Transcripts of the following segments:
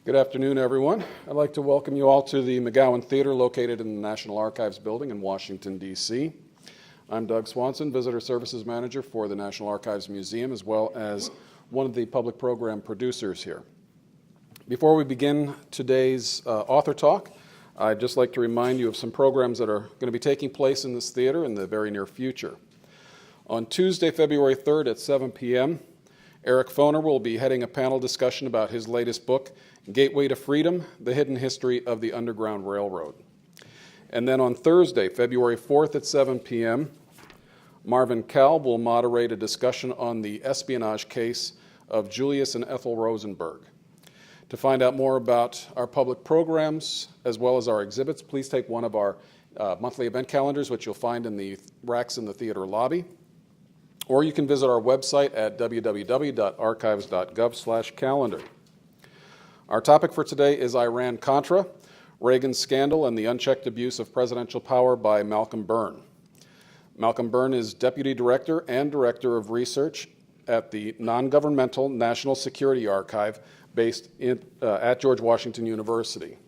Good afternoon, everyone. I'd like to welcome you all to the McGowan Theater located in the National Archives building in Washington, D.C. I'm Doug Swanson, Visitor Services Manager for the National Archives Museum, as well as one of the public program producers here. Before we begin today's author talk, I'd just like to remind you of some programs that are going to be taking place in this theater in the very near future. On Tuesday, February 3rd at 7 p.m., Eric Foner will be heading a panel discussion about his latest book, Gateway to Freedom, The Hidden History of the Underground Railroad. And then on Thursday, February 4th at 7 p.m., Marvin Kalb will moderate a discussion on the espionage case of Julius and Ethel Rosenberg. To find out more about our public programs as well as our exhibits, please take one of our monthly event calendars, which you'll find in the racks in the theater lobby. Or you can visit our website at www.archives.gov/calendar. Our topic for today is Iran-Contra, Reagan's scandal and the unchecked abuse of presidential power by Malcolm Byrne. Malcolm Byrne is Deputy Director and Director of Research at the Non-Governmental National Security Archive based at George Washington University.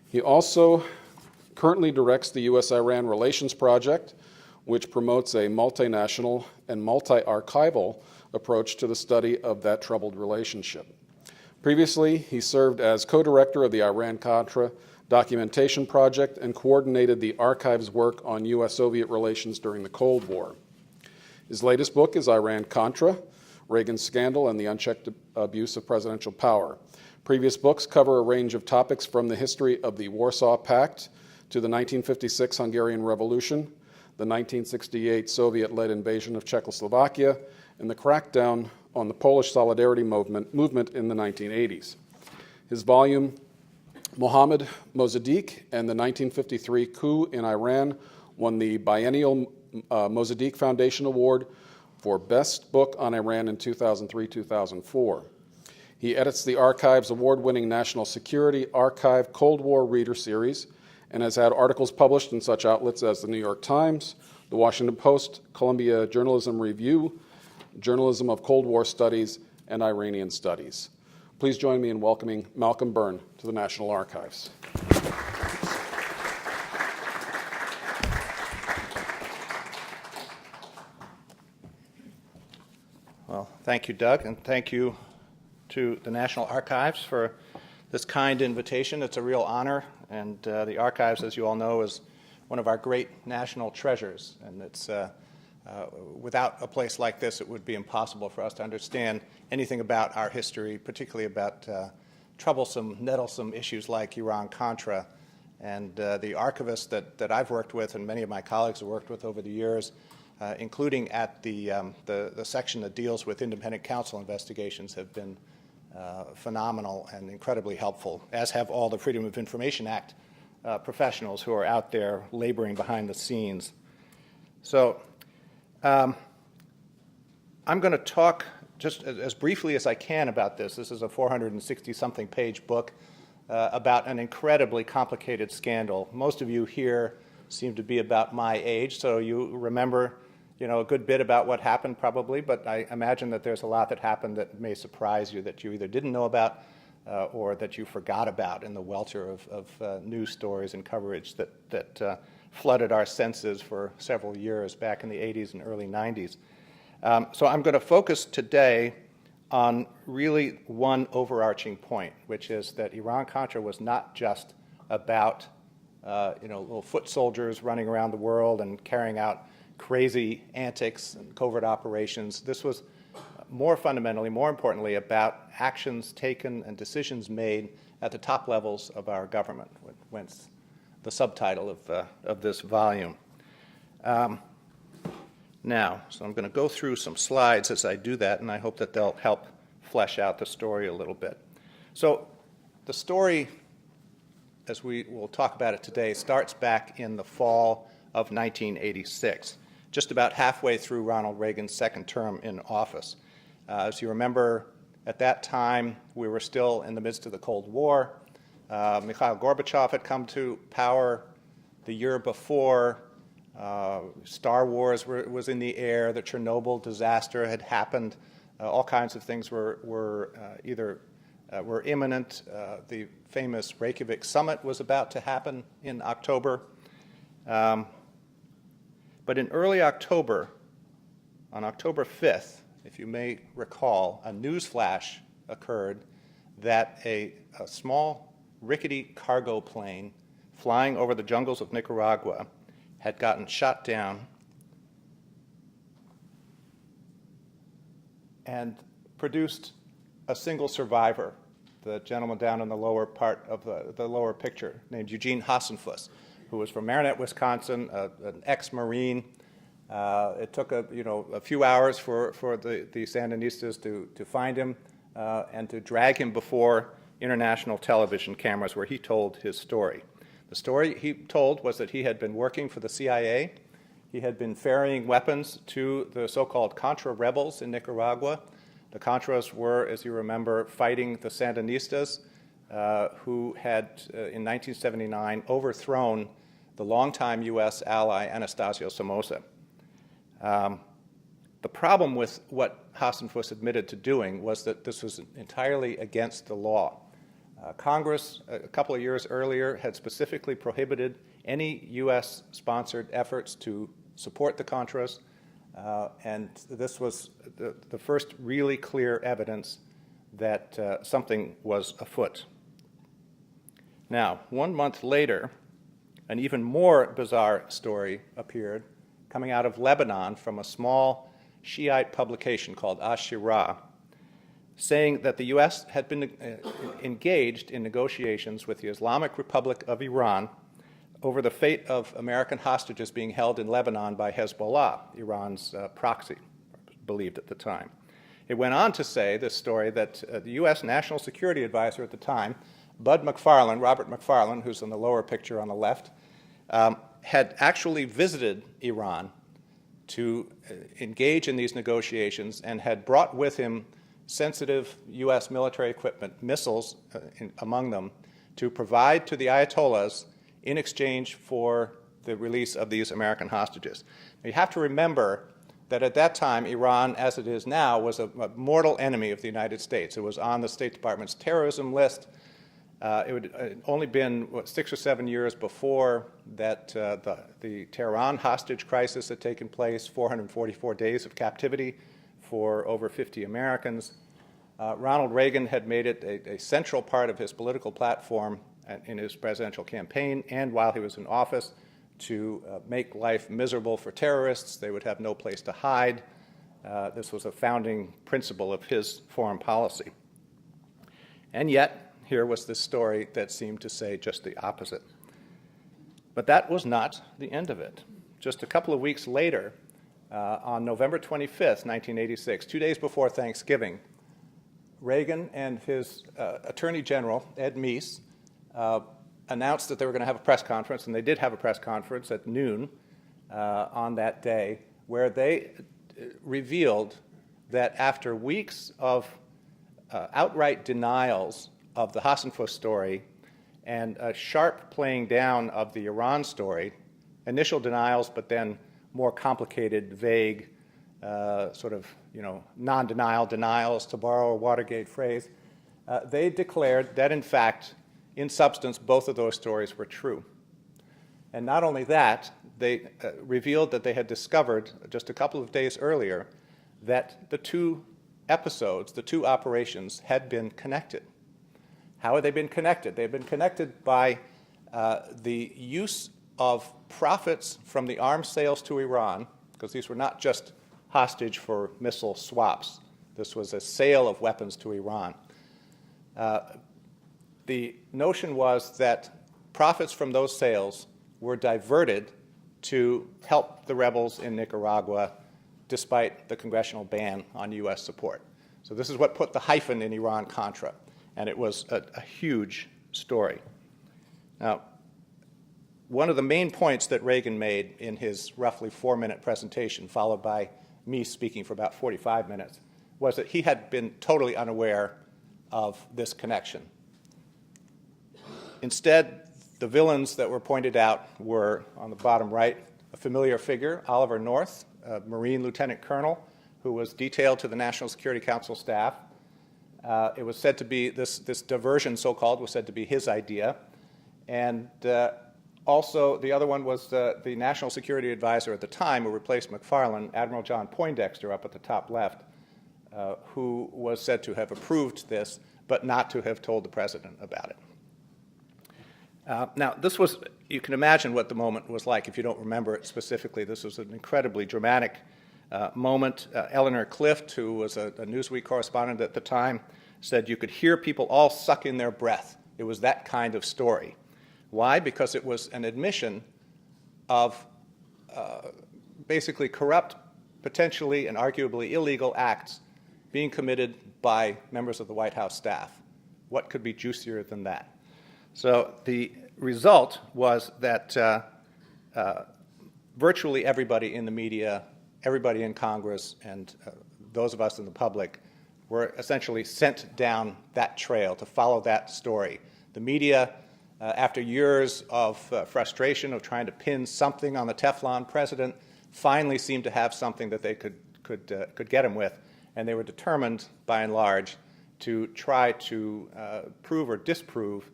He also currently directs the U.S.-Iran Relations Project, which promotes a multinational and multi-archival approach to the study of that troubled relationship. Previously, he served as co-director of the Iran-Contra documentation project and coordinated the archive's work on U.S.-Soviet relations during the Cold War. His latest book is Iran-Contra, Reagan's Scandal and the Unchecked Abuse of Presidential Power. Previous books cover a range of topics from the history of the Warsaw Pact to the 1956 Hungarian Revolution, the 1968 Soviet-led invasion of Czechoslovakia, and the crackdown on the Polish Solidarity movement in the 1980s. His volume, Mohammad Mossadegh and the 1953 coup in Iran, won the biennial Mossadegh Foundation Award for Best Book on Iran in 2003-2004. He edits the Archive's award-winning National Security Archive Cold War Reader Series and has had articles published in such outlets as the New York Times, the Washington Post, Columbia Journalism Review, Journalism of Cold War Studies, and Iranian Studies. Please join me in welcoming Malcolm Byrne to the National Archives. Well, thank you, Doug, and thank you to the National Archives for this kind invitation. It's a real honor, and the Archives, as you all know, is one of our great national treasures, and it's without a place like this, it would be impossible for us to understand anything about our history, particularly about troublesome, nettlesome issues like Iran-Contra. And the archivists that I've worked with and many of my colleagues have worked with over the years, including at the section that deals with independent counsel investigations, have been phenomenal and incredibly helpful, as have all the Freedom of Information Act professionals who are out there laboring behind the scenes. So I'm going to talk just as briefly as I can about this. This is a 460-something page book about an incredibly complicated scandal. Most of you here seem to be about my age, so you remember a good bit about what happened probably, but I imagine that there's a lot that happened that may surprise you that you either didn't know about or that you forgot about in the welter of news stories and coverage that flooded our senses for several years back in the 80s and early 90s. So I'm going to focus today on really one overarching point, which is that Iran-Contra was not just about little foot soldiers running around the world and carrying out crazy antics and covert operations. This was more fundamentally, more importantly, about actions taken and decisions made at the top levels of our government, whence the subtitle of this volume. Now, so I'm going to go through some slides as I do that, and I hope that they'll help flesh out the story a little bit. So the story, as we will talk about it today, starts back in the fall of 1986, just about halfway through Ronald Reagan's second term in office. As you remember, at that time, we were still in the midst of the Cold War. Mikhail Gorbachev had come to power the year before. Star Wars was in the air. The Chernobyl disaster had happened. All kinds of things were either were imminent. The famous Reykjavik summit was about to happen in October. But in early October, on October 5th, if you may recall, a news flash occurred that a small, rickety cargo plane flying over the jungles of Nicaragua had gotten shot down and produced a single survivor, the gentleman down in the lower part of the lower picture, named Eugene Hassenfuss, who was from Marinette, Wisconsin, an ex-Marine. It took a few hours for the Sandinistas to find him and to drag him before international television cameras where he told his story. The story he told was that he had been working for the CIA. He had been ferrying weapons to the so-called Contra rebels in Nicaragua. The Contras were, as you remember, fighting the Sandinistas, who had, in 1979, overthrown the longtime U.S. ally Anastasio Somoza. The problem with what Hassenfuss admitted to doing was that this was entirely against the law. Congress, a couple of years earlier, had specifically prohibited any U.S.-sponsored efforts to support the Contras, and this was the first really clear evidence that something was afoot. Now, 1 month later, an even more bizarre story appeared coming out of Lebanon from a small Shiite publication called Ash-Shira, saying that the U.S. had been engaged in negotiations with the Islamic Republic of Iran over the fate of American hostages being held in Lebanon by Hezbollah, Iran's proxy, believed at the time. It went on to say, this story, that the U.S. National Security Advisor at the time, Robert McFarlane, who's in the lower picture on the left, had actually visited Iran to engage in these negotiations and had brought with him sensitive U.S. military equipment, missiles among them, to provide to the Ayatollahs in exchange for the release of these American hostages. Now, you have to remember that at that time, Iran, as it is now, was a mortal enemy of the United States. It was on the State Department's terrorism list. It had only been 6 or 7 years before that the Tehran hostage crisis had taken place, 444 days of captivity for over 50 Americans. Ronald Reagan had made it a central part of his political platform in his presidential campaign and while he was in office to make life miserable for terrorists. They would have no place to hide. This was a founding principle of his foreign policy. And yet, here was this story that seemed to say just the opposite. But that was not the end of it. Just a couple of weeks later, on November 25th, 1986, 2 days before Thanksgiving, Reagan and his Attorney General, Ed Meese, announced that they were going to have a press conference, and they did have a press conference at noon on that day, where they revealed that after weeks of outright denials of the Hassenfuss story and a sharp playing down of the Iran story, initial denials, but then more complicated, vague, non-denial denials, to borrow a Watergate phrase, they declared that, in fact, in substance, both of those stories were true. And not only that, they revealed that they had discovered just a couple of days earlier that the two episodes, the two operations, had been connected. How had they been connected? They had been connected by the use of profits from the arms sales to Iran, because these were not just hostage for missile swaps. This was a sale of weapons to Iran. The notion was that profits from those sales were diverted to help the rebels in Nicaragua despite the congressional ban on U.S. support. So this is what put the hyphen in Iran-Contra, and it was a huge story. Now, one of the main points that Reagan made in his roughly 4-minute presentation, followed by me speaking for about 45 minutes, was that he had been totally unaware of this connection. Instead, the villains that were pointed out were, on the bottom right, a familiar figure, Oliver North, a Marine lieutenant colonel who was detailed to the National Security Council staff, It was said to be, this diversion, so-called, was said to be his idea. And also, the other one was the National Security Advisor at the time, who replaced McFarlane, Admiral John Poindexter, up at the top left, who was said to have approved this, but not to have told the president about it. Now, this was, you can imagine what the moment was like if you don't remember it specifically. This was an incredibly dramatic moment. Eleanor Clift, who was a Newsweek correspondent at the time, said you could hear people all suck in their breath. It was that kind of story. Why? Because it was an admission of basically corrupt, potentially and arguably illegal acts being committed by members of the White House staff. What could be juicier than that? So the result was that virtually everybody in the media, everybody in Congress, and those of us in the public were essentially sent down that trail to follow that story. The media, after years of frustration of trying to pin something on the Teflon president, finally seemed to have something that they could get him with, and they were determined, by and large, to try to prove or disprove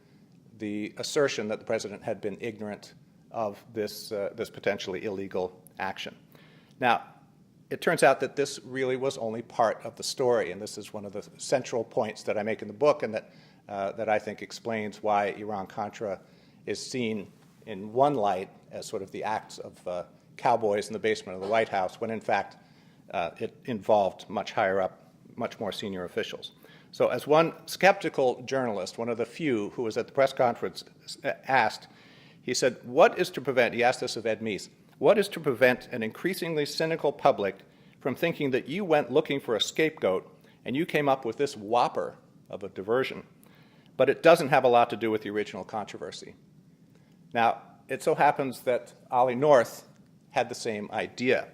the assertion that the president had been ignorant of this potentially illegal action. Now, it turns out that this really was only part of the story, and this is one of the central points that I make in the book, and that I think explains why Iran-Contra is seen in one light as sort of the acts of cowboys in the basement of the White House, when in fact it involved much higher up, much more senior officials. So as one skeptical journalist, one of the few who was at the press conference, asked, he said, what is to prevent, he asked this of Ed Meese, what is to prevent an increasingly cynical public from thinking that you went looking for a scapegoat and you came up with this whopper of a diversion, but it doesn't have a lot to do with the original controversy? Now, it so happens that Ollie North had the same idea.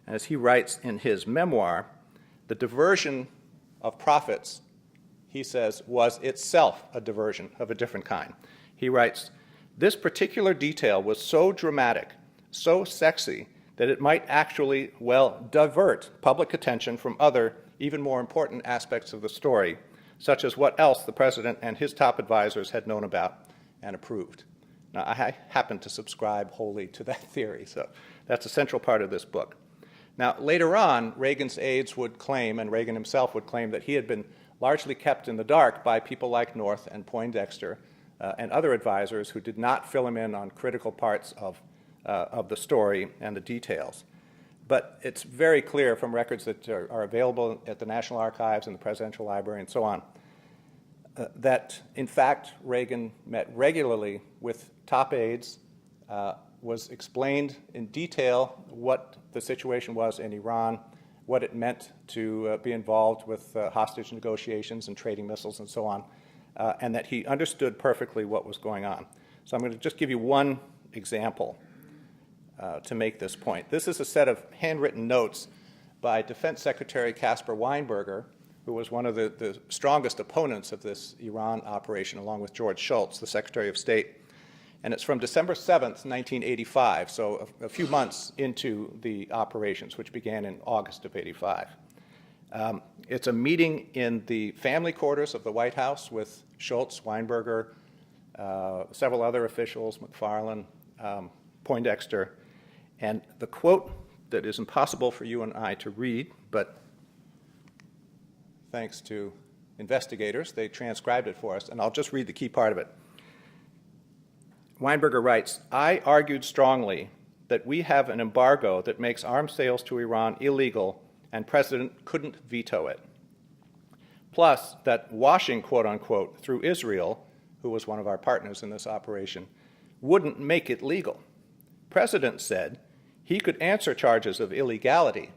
And as he writes in his memoir, the diversion of profits, he says, was itself a diversion of a different kind. He writes, this particular detail was so dramatic, so sexy, that it might actually, well, divert public attention from other, even more important aspects of the story, such as what else the president and his top advisors had known about and approved. Now, I happen to subscribe wholly to that theory, so that's a central part of this book. Now, later on, Reagan's aides would claim, and Reagan himself would claim, that he had been largely kept in the dark by people like North and Poindexter and other advisors who did not fill him in on critical parts of the story and the details. But it's very clear from records that are available at the National Archives and the Presidential Library and so on, that in fact Reagan met regularly with top aides, was explained in detail what the situation was in Iran, what it meant to be involved with hostage negotiations and trading missiles and so on, and that he understood perfectly what was going on. So I'm going to just give you one example to make this point. This is a set of handwritten notes by Defense Secretary Caspar Weinberger, who was one of the strongest opponents of this Iran operation, along with George Shultz, the Secretary of State. And it's from December 7th, 1985, so a few months into the operations, which began in August of '85. It's a meeting in the family quarters of the White House with Shultz, Weinberger, several other officials, McFarlane, Poindexter, and the quote that is impossible for you and I to read, but thanks to investigators, they transcribed it for us, and I'll just read the key part of it. Weinberger writes, I argued strongly that we have an embargo that makes arms sales to Iran illegal and President couldn't veto it. Plus, that washing, quote unquote, through Israel, who was one of our partners in this operation, wouldn't make it legal. President said he could answer charges of illegality,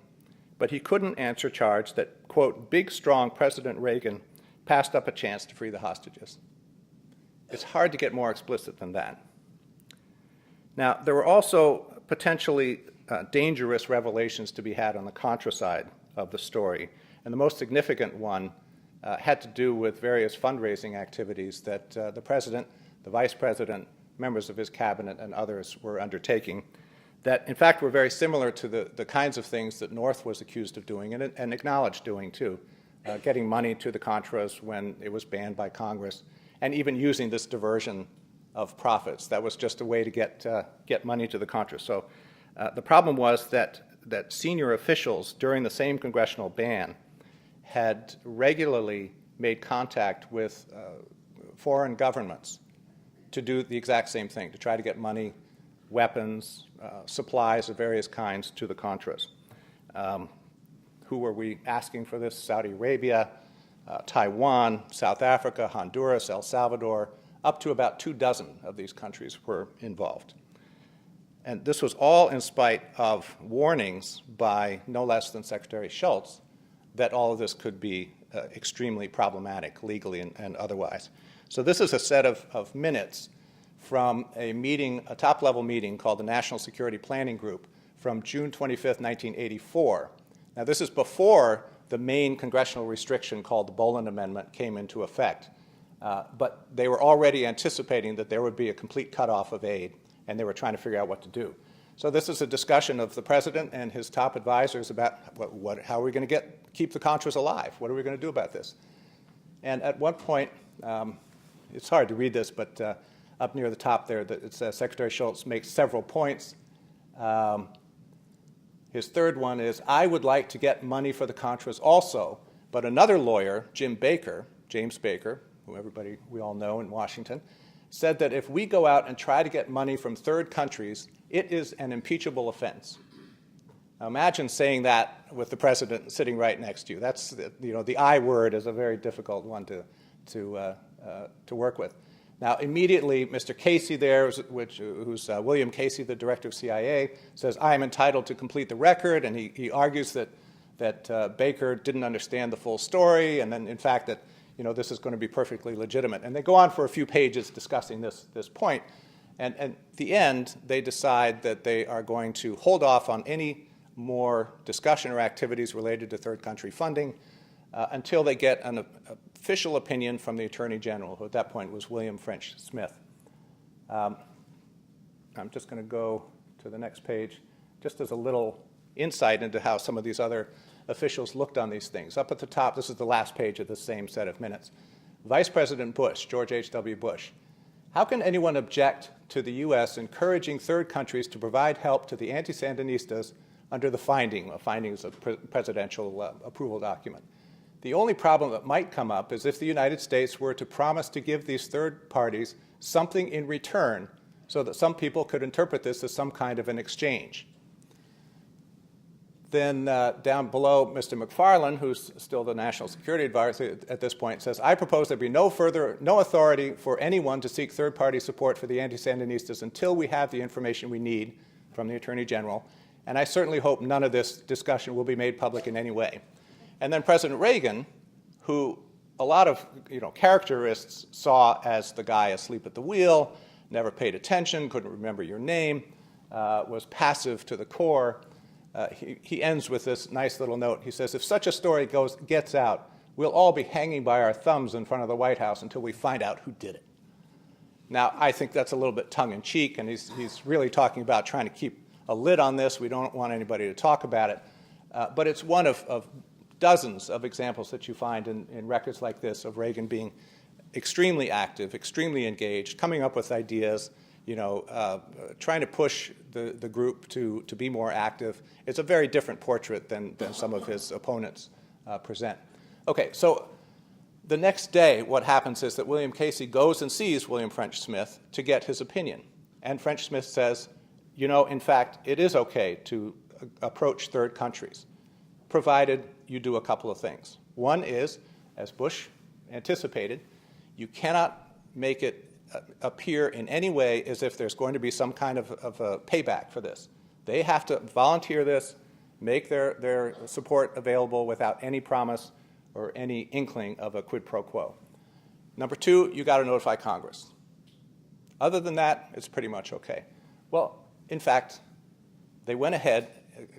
but he couldn't answer charge that, quote, big, strong President Reagan passed up a chance to free the hostages. It's hard to get more explicit than that. Now, there were also potentially dangerous revelations to be had on the Contra side of the story, and the most significant one had to do with various fundraising activities that the president, the vice president, members of his cabinet, and others were undertaking that, in fact, were very similar to the kinds of things that North was accused of doing and acknowledged doing, too. getting money to the Contras when it was banned by Congress, and even using this diversion of profits. That was just a way to get money to the Contras. So the problem was that senior officials during the same congressional ban had regularly made contact with foreign governments to do the exact same thing, to try to get money, weapons, supplies of various kinds to the Contras. Who were we asking for this? Saudi Arabia, Taiwan, South Africa, Honduras, El Salvador, up to about 24 of these countries were involved. And this was all in spite of warnings by no less than Secretary Shultz that all of this could be extremely problematic legally and otherwise. So this is a set of minutes from a meeting, a top-level meeting called the National Security Planning Group from June 25th, 1984. Now this is before the main congressional restriction called the Boland Amendment came into effect. But they were already anticipating that there would be a complete cutoff of aid, and they were trying to figure out what to do. So this is a discussion of the president and his top advisors about how are we going to keep the Contras alive? What are we going to do about this? And at one point, it's hard to read this, but up near the top there, it says Secretary Shultz makes several points. His third one is, I would like to get money for the Contras also, but another lawyer, James Baker, who we all know in Washington, said that if we go out and try to get money from third countries, it is an impeachable offense. Now imagine saying that with the president sitting right next to you. That's, the I word is a very difficult one to work with. Now immediately, Mr. Casey there, who's William Casey, the director of CIA, says, I am entitled to complete the record, and he argues that Baker didn't understand the full story, and then in fact that this is going to be perfectly legitimate. And they go on for a few pages discussing this point. And at the end, they decide that they are going to hold off on any more discussion or activities related to third country funding until they get an official opinion from the Attorney General, who at that point was William French Smith. I'm just going to go to the next page, just as a little insight into how some of these other officials looked on these things. Up at the top, this is the last page of the same set of minutes. Vice President Bush, George H.W. Bush. How can anyone object to the U.S. encouraging third countries to provide help to the anti-Sandinistas under the findings of presidential approval document? The only problem that might come up is if the United States were to promise to give these third parties something in return so that some people could interpret this as some kind of an exchange. Then down below, Mr. McFarlane, who's still the national security advisor at this point, says, I propose there be no authority for anyone to seek third-party support for the anti-Sandinistas until we have the information we need from the Attorney General. And I certainly hope none of this discussion will be made public in any way. And then President Reagan, who a lot of characterists saw as the guy asleep at the wheel, never paid attention, couldn't remember your name, was passive to the core. He ends with this nice little note. He says, if such a story gets out, we'll all be hanging by our thumbs in front of the White House until we find out who did it. Now, I think that's a little bit tongue-in-cheek, and he's really talking about trying to keep a lid on this. We don't want anybody to talk about it. But it's one of dozens of examples that you find in records like this of Reagan being extremely active, extremely engaged, coming up with ideas, trying to push the group to be more active. It's a very different portrait than some of his opponents present. Okay, so the next day what happens is that William Casey goes and sees William French Smith to get his opinion. And French Smith says, in fact, it is okay to approach third countries, provided you do a couple of things. One is, as Bush anticipated, you cannot make it appear in any way as if there's going to be some kind of a payback for this. They have to volunteer this, make their support available without any promise or any inkling of a quid pro quo. Number two, you got to notify Congress. Other than that, it's pretty much okay. Well, in fact, they went ahead,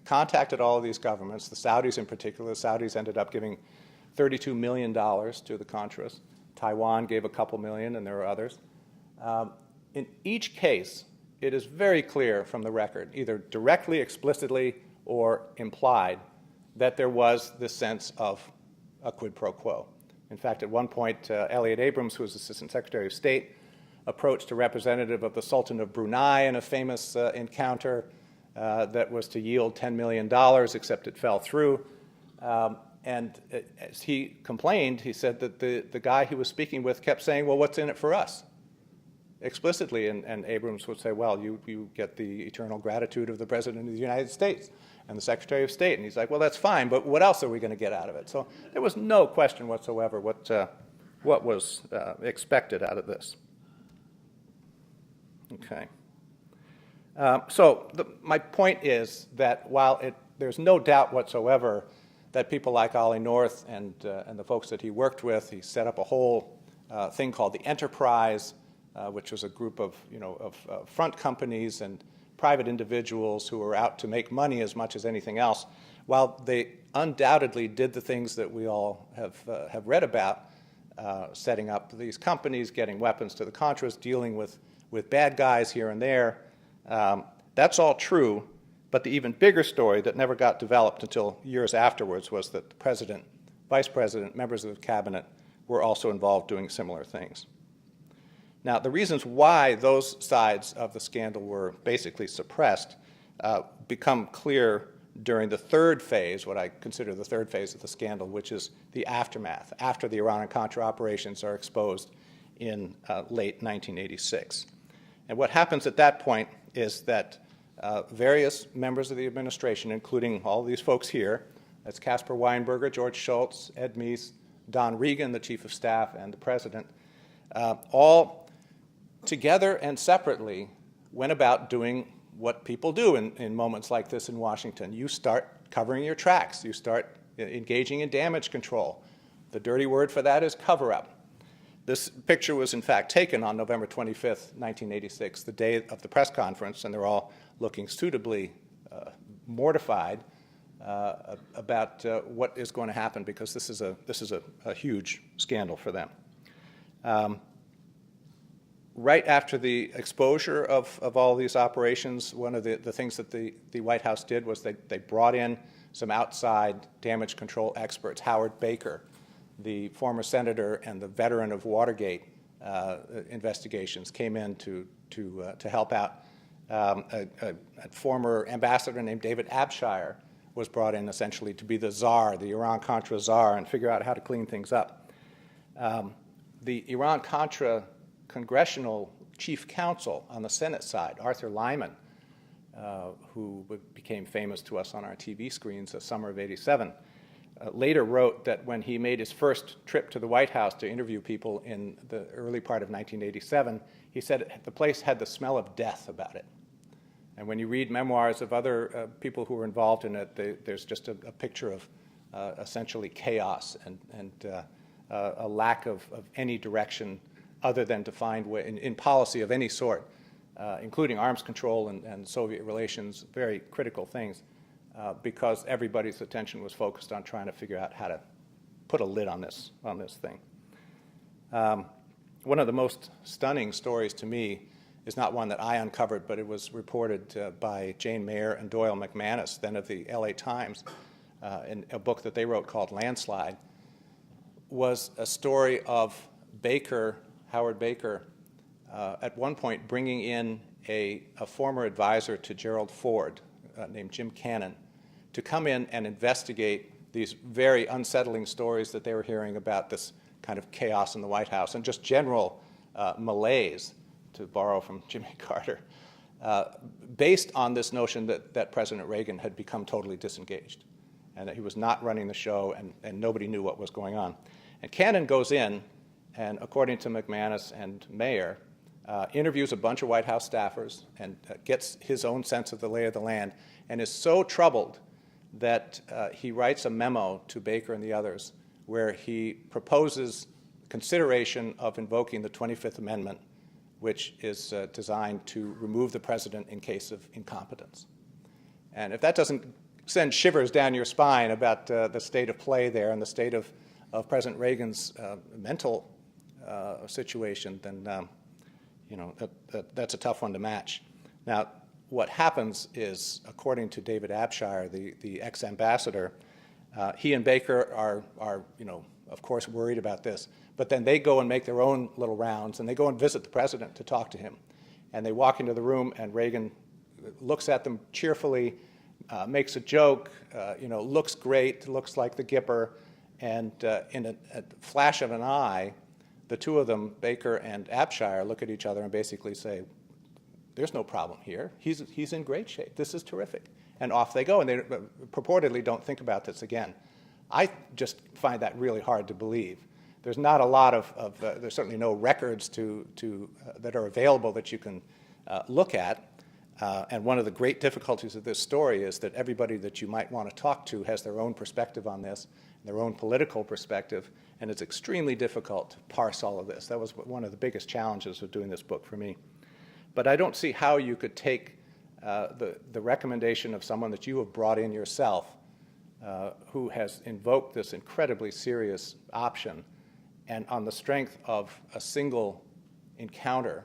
contacted all of these governments, the Saudis in particular. The Saudis ended up giving $32 million to the Contras. Taiwan gave a couple million, and there were others. In each case, it is very clear from the record, either directly, explicitly, or implied, that there was this sense of a quid pro quo. In fact, at one point, Elliott Abrams, who was Assistant Secretary of State, approached a representative of the Sultan of Brunei in a famous encounter that was to yield $10 million, except it fell through. And as he complained, he said that the guy he was speaking with kept saying, well, what's in it for us? Explicitly, and Abrams would say, well, you get the eternal gratitude of the President of the United States and the Secretary of State. And he's like, well, that's fine, but what else are we going to get out of it? So there was no question whatsoever what was expected out of this. Okay. So my point is that while there's no doubt whatsoever that people like Ollie North and the folks that he worked with, he set up a whole thing called the Enterprise, which was a group of front companies and private individuals who were out to make money as much as anything else. While they undoubtedly did the things that we all have read about, setting up these companies, getting weapons to the Contras, dealing with bad guys here and there, that's all true. But the even bigger story that never got developed until years afterwards was that the president, vice president, members of the cabinet were also involved doing similar things. Now, the reasons why those sides of the scandal were basically suppressed become clear during the third phase, what I consider the third phase of the scandal, which is the aftermath, after the Iran-Contra operations are exposed in late 1986. And what happens at that point is that various members of the administration, including all these folks here, that's Caspar Weinberger, George Shultz, Ed Meese, Don Reagan, the chief of staff, and the president, all together and separately went about doing what people do in moments like this in Washington. You start covering your tracks. You start engaging in damage control. The dirty word for that is cover-up. This picture was, in fact, taken on November 25th, 1986, the day of the press conference, and they're all looking suitably mortified about what is going to happen, because this is a huge scandal for them. Right after the exposure of all these operations, one of the things that the White House did was they brought in some outside damage control experts. Howard Baker, the former senator and the veteran of Watergate investigations, came in to help out. A former ambassador named David Abshire was brought in essentially to be the czar, the Iran-Contra czar, and figure out how to clean things up. The Iran-Contra Congressional Chief Counsel on the Senate side, Arthur Lyman, who became famous to us on our TV screens the summer of '87, later wrote that when he made his first trip to the White House to interview people in the early part of 1987, he said the place had the smell of death about it. And when you read memoirs of other people who were involved in it, there's just a picture of essentially chaos and a lack of any direction other than to find in policy of any sort, including arms control and Soviet relations, very critical things, because everybody's attention was focused on trying to figure out how to put a lid on this thing. One of the most stunning stories to me is not one that I uncovered, but it was reported by Jane Mayer and Doyle McManus, then of the LA Times, in a book that they wrote called Landslide, was a story of Howard Baker, at one point bringing in a former advisor to Gerald Ford named Jim Cannon to come in and investigate these very unsettling stories that they were hearing about this kind of chaos in the White House and just general malaise, to borrow from Jimmy Carter, based on this notion that President Reagan had become totally disengaged and that he was not running the show and nobody knew what was going on. And Cannon goes in and, according to McManus and Mayer, interviews a bunch of White House staffers and gets his own sense of the lay of the land, and is so troubled that he writes a memo to Baker and the others where he proposes consideration of invoking the 25th Amendment, which is designed to remove the president in case of incompetence. And if that doesn't send shivers down your spine about the state of play there and the state of President Reagan's mental situation, then that's a tough one to match. Now, what happens is, according to David Abshire, the ex-ambassador, He and Baker are, of course, worried about this. But then they go and make their own little rounds, and they go and visit the president to talk to him. And they walk into the room, and Reagan looks at them cheerfully, makes a joke, looks great, looks like the Gipper, and in a flash of an eye, the two of them, Baker and Abshire, look at each other and basically say, there's no problem here. He's in great shape. This is terrific. And off they go, and they purportedly don't think about this again. I just find that really hard to believe. There's not a lot there's certainly no records that are available that you can look at. And one of the great difficulties of this story is that everybody that you might want to talk to has their own perspective on this, their own political perspective, and it's extremely difficult to parse all of this. That was one of the biggest challenges of doing this book for me. But I don't see how you could take the recommendation of someone that you have brought in yourself, who has invoked this incredibly serious option, and on the strength of a single encounter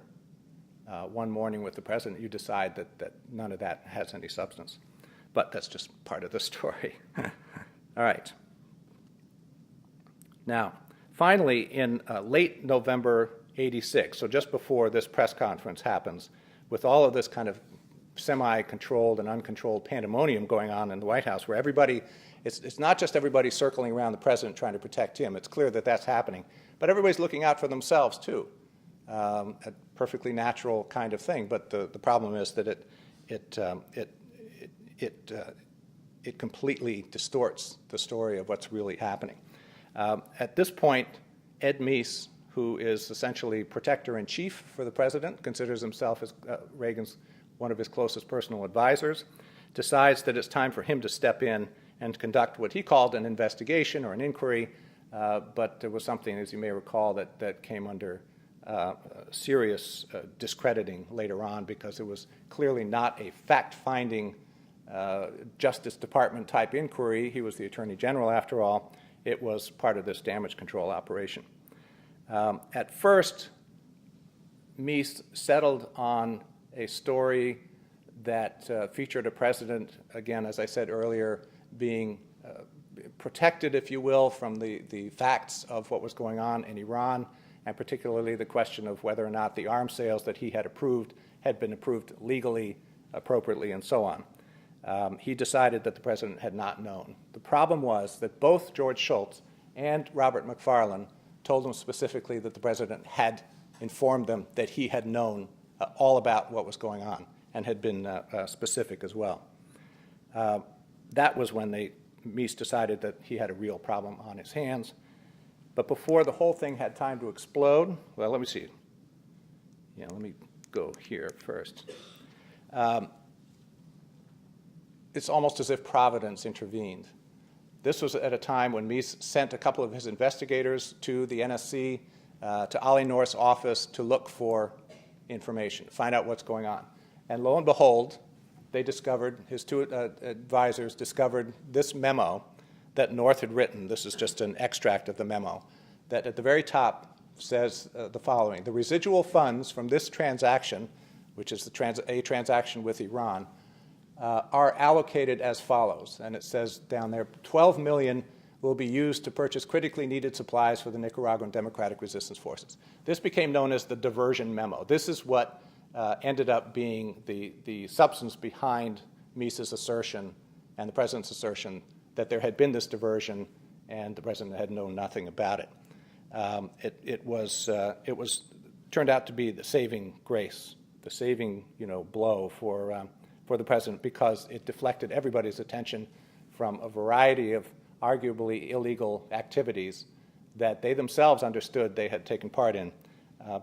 one morning with the president, you decide that none of that has any substance. But that's just part of the story. All right. Now, finally, in late November '86, so just before this press conference happens, with all of this kind of semi-controlled and uncontrolled pandemonium going on in the White House, where everybody, it's not just everybody circling around the president trying to protect him. It's clear that that's happening. But everybody's looking out for themselves, too. A perfectly natural kind of thing. But the problem is that it completely distorts the story of what's really happening. At this point, Ed Meese, who is essentially protector-in-chief for the president, considers himself as Reagan's one of his closest personal advisors, decides that it's time for him to step in and conduct what he called an investigation or an inquiry, but there was something, as you may recall, that came under serious discrediting later on, because it was clearly not a fact-finding Justice Department type inquiry. He was the Attorney General, after all. It was part of this damage control operation. At first, Meese settled on a story that featured a president, again, as I said earlier, being protected, if you will, from the facts of what was going on in Iran, and particularly the question of whether or not the arms sales that he had approved had been approved legally, appropriately, and so on. He decided that the president had not known. The problem was that both George Shultz and Robert McFarlane told him specifically that the president had informed them that he had known all about what was going on and had been specific as well. That was when Meese decided that he had a real problem on his hands. But before the whole thing had time to explode, well, let me see. Yeah, let me go here first. It's almost as if Providence intervened. This was at a time when Meese sent a couple of his investigators to the NSC, to Ollie North's office, to look for information, find out what's going on. And lo and behold, they discovered, his two advisors discovered this memo that North had written. This is just an extract of the memo, that at the very top says the following: the residual funds from this transaction, which is a transaction with Iran, are allocated as follows. And it says down there, 12 million will be used to purchase critically needed supplies for the Nicaraguan Democratic Resistance Forces. This became known as the diversion memo. This is what ended up being the substance behind Meese's assertion and the president's assertion that there had been this diversion and the president had known nothing about it. It was turned out to be the saving grace, the saving blow for the president, because it deflected everybody's attention from a variety of arguably illegal activities that they themselves understood they had taken part in,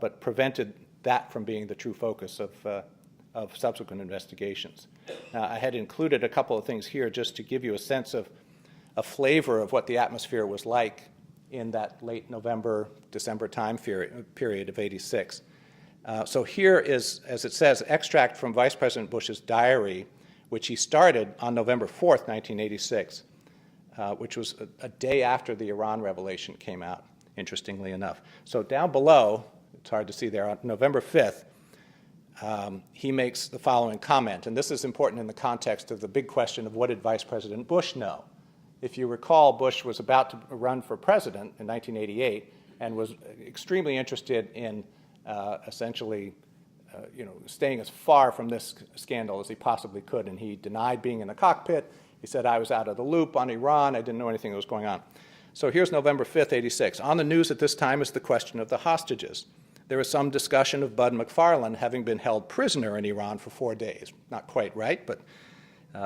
but prevented that from being the true focus of subsequent investigations. I had included a couple of things here just to give you a sense of a flavor of what the atmosphere was like in that late November, December time period of '86. So here is, as it says, extract from Vice President Bush's diary, which he started on November 4th, 1986, which was a day after the Iran revelation came out, interestingly enough. So down below, it's hard to see there, on November 5th, he makes the following comment, and this is important in the context of the big question of what did Vice President Bush know If you recall, Bush was about to run for president in 1988 and was extremely interested in essentially staying as far from this scandal as he possibly could, and he denied being in the cockpit. He said, I was out of the loop on Iran. I didn't know anything that was going on. So here's November 5th, 86. On the news at this time is the question of the hostages. There was some discussion of Bud McFarlane having been held prisoner in Iran for 4 days. Not quite right, but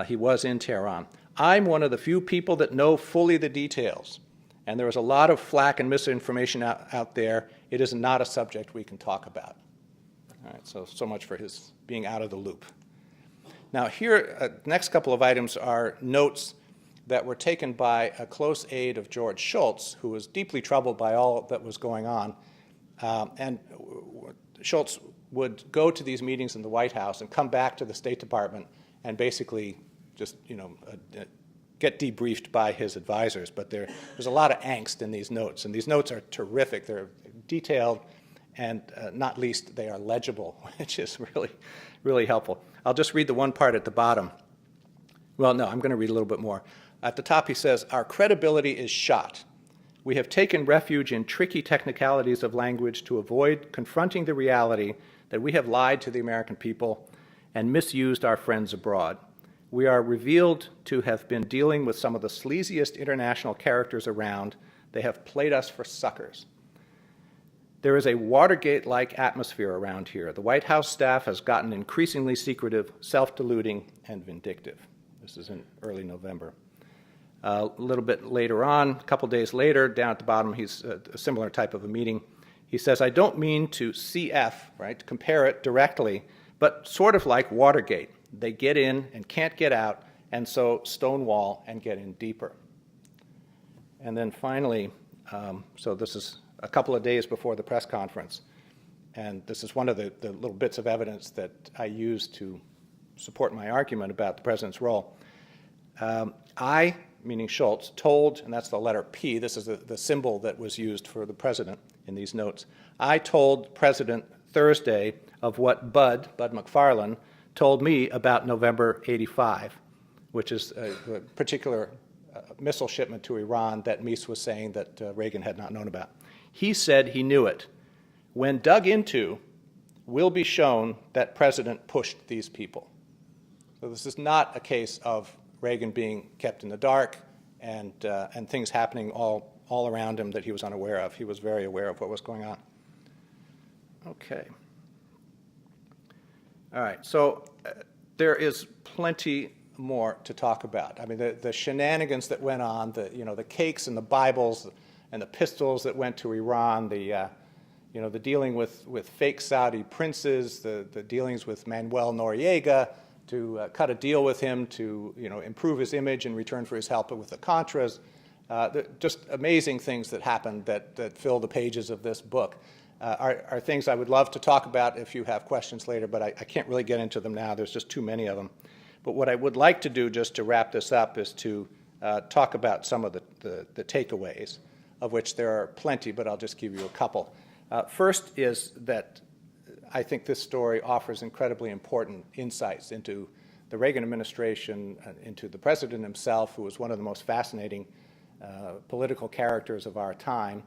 he was in Tehran. I'm one of the few people that know fully the details, and there was a lot of flack and misinformation out there. It is not a subject we can talk about. All right, so much for his being out of the loop. Now here, next couple of items are notes that were taken by a close aide of George Shultz, who was deeply troubled by all that was going on. And Shultz would go to these meetings in the White House and come back to the State Department and basically just, get debriefed by his advisors. But there's a lot of angst in these notes, and these notes are terrific. They're detailed, and not least, they are legible, which is really, really helpful. I'll just read the one part at the bottom. Well, no, I'm going to read a little bit more. At the top, he says, our credibility is shot. We have taken refuge in tricky technicalities of language to avoid confronting the reality that we have lied to the American people and misused our friends abroad. We are revealed to have been dealing with some of the sleaziest international characters around. They have played us for suckers. There is a Watergate-like atmosphere around here. The White House staff has gotten increasingly secretive, self-deluding, and vindictive. This is in early November. A little bit later on, a couple days later, down at the bottom, he's a similar type of a meeting. He says, I don't mean to CF, right, to compare it directly, but sort of like Watergate. They get in and can't get out, and so stonewall and get in deeper. And then finally, so this is a couple of days before the press conference, and this is one of the little bits of evidence that I used to support my argument about the president's role. I, meaning Shultz, told, and that's the letter P, this is the symbol that was used for the president in these notes. I told President Thursday of what Bud McFarlane, told me about November 85, which is a particular missile shipment to Iran that Mies was saying that Reagan had not known about. He said he knew it. When dug into, will be shown that President pushed these people. So this is not a case of Reagan being kept in the dark and things happening all around him that he was unaware of. He was very aware of what was going on. Okay. All right, so there is plenty more to talk about. I mean, the shenanigans that went on, the cakes and the Bibles and the pistols that went to Iran, the dealing with fake Saudi princes, the dealings with Manuel Noriega to cut a deal with him to improve his image in return for his help with the Contras. Just amazing things that happened that fill the pages of this book. Are things I would love to talk about if you have questions later, but I can't really get into them now. There's just too many of them. But what I would like to do, just to wrap this up, is to talk about some of the takeaways, of which there are plenty, but I'll just give you a couple. First is that I think this story offers incredibly important insights into the Reagan administration, into the president himself, who was one of the most fascinating political characters of our time.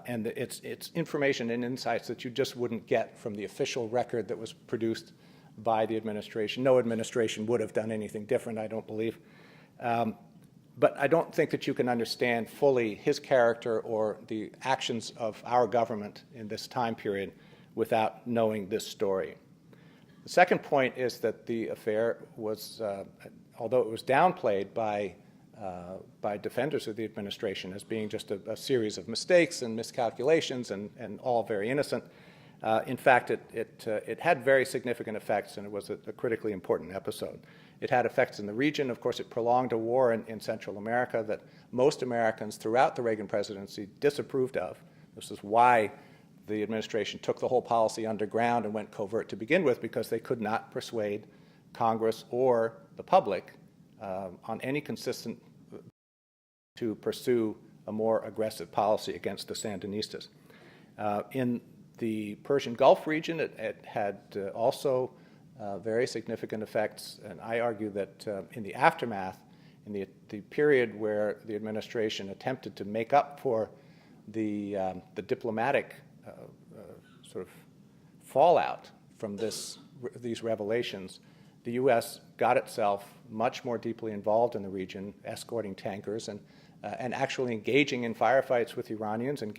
And it's information and insights that you just wouldn't get from the official record that was produced by the administration. No administration would have done anything different, I don't believe. But I don't think that you can understand fully his character or the actions of our government in this time period without knowing this story. The second point is that the affair was, although it was downplayed by defenders of the administration as being just a series of mistakes and miscalculations and all very innocent. In fact, it had very significant effects, and it was a critically important episode. It had effects in the region. Of course, it prolonged a war in Central America that most Americans throughout the Reagan presidency disapproved of. This is why the administration took the whole policy underground and went covert to begin with, because they could not persuade Congress or the public on any consistent to pursue a more aggressive policy against the Sandinistas. In the Persian Gulf region, it had also very significant effects, and I argue that in the aftermath, in the period where the administration attempted to make up for the diplomatic sort of fallout from these revelations, the U.S. got itself much more deeply involved in the region, escorting tankers and actually engaging in firefights with Iranians and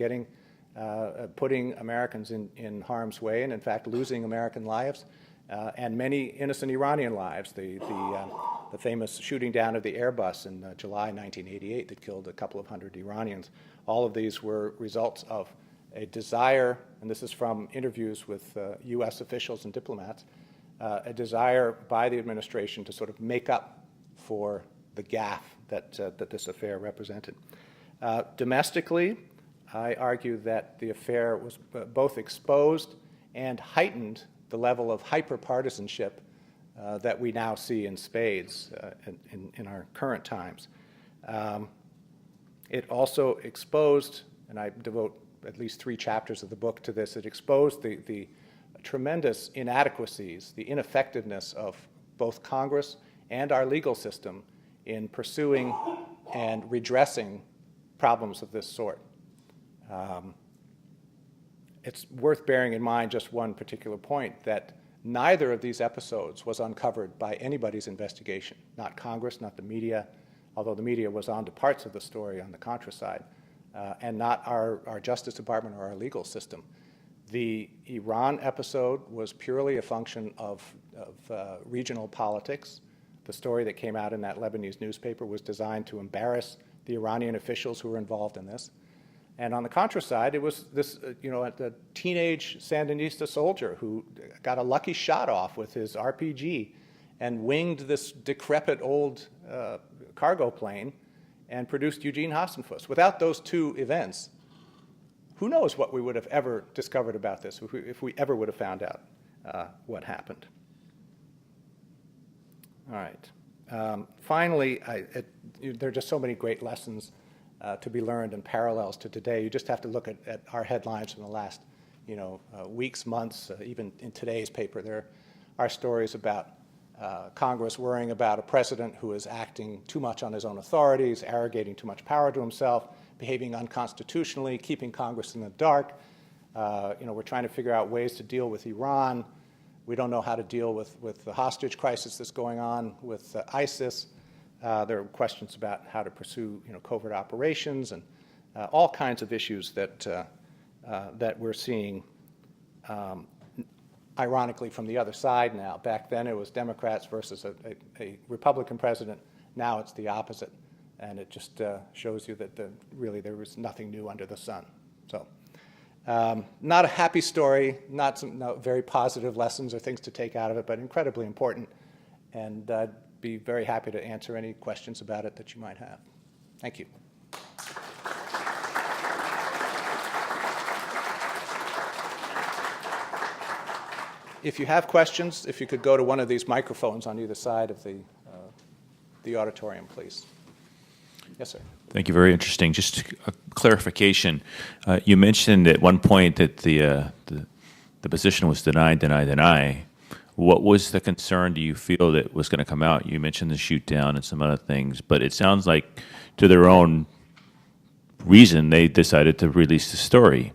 putting Americans in harm's way, and in fact losing American lives and many innocent Iranian lives. The famous shooting down of the Airbus in July 1988 that killed a couple of hundred Iranians. All of these were results of a desire, and this is from interviews with U.S. officials and diplomats, a desire by the administration to sort of make up for the gaffe that this affair represented. Domestically, I argue that the affair was both exposed and heightened the level of hyper-partisanship that we now see in spades in our current times. It also exposed, and I devote at least 3 chapters of the book to this, it exposed the tremendous inadequacies, the ineffectiveness of both Congress and our legal system in pursuing and redressing problems of this sort. It's worth bearing in mind just one particular point, that neither of these episodes was uncovered by anybody's investigation, not Congress, not the media, although the media was on to parts of the story on the Contra side, and not our Justice Department or our legal system. The Iran episode was purely a function of regional politics. The story that came out in that Lebanese newspaper was designed to embarrass the Iranian officials who were involved in this. And on the Contra side, it was this, a teenage Sandinista soldier who got a lucky shot off with his RPG and winged this decrepit old cargo plane and produced Eugene Hassenfuss. Without those 2 events, who knows what we would have ever discovered about this if we ever would have found out what happened. All right. Finally, there are just so many great lessons to be learned and parallels to today. You just have to look at our headlines from the last, weeks, months, even in today's paper. There are stories about Congress worrying about a president who is acting too much on his own authorities, arrogating too much power to himself, behaving unconstitutionally, keeping Congress in the dark. We're trying to figure out ways to deal with Iran. We don't know how to deal with the hostage crisis that's going on with ISIS. There are questions about how to pursue, covert operations and all kinds of issues that we're seeing, ironically, from the other side now. Back then, it was Democrats versus a Republican president. Now it's the opposite, and it just shows you that really there was nothing new under the sun. So, not a happy story, not very positive lessons or things to take out of it, but incredibly important. And be very happy to answer any questions about it that you might have. Thank you. If you have questions, if you could go to one of these microphones on either side of the auditorium, please. Yes, sir. Thank you. Very interesting. Just a clarification. You mentioned at one point that the position was deny. What was the concern, do you feel, that was going to come out? You mentioned the shoot down and some other things, but it sounds like to their own reason they decided to release the story.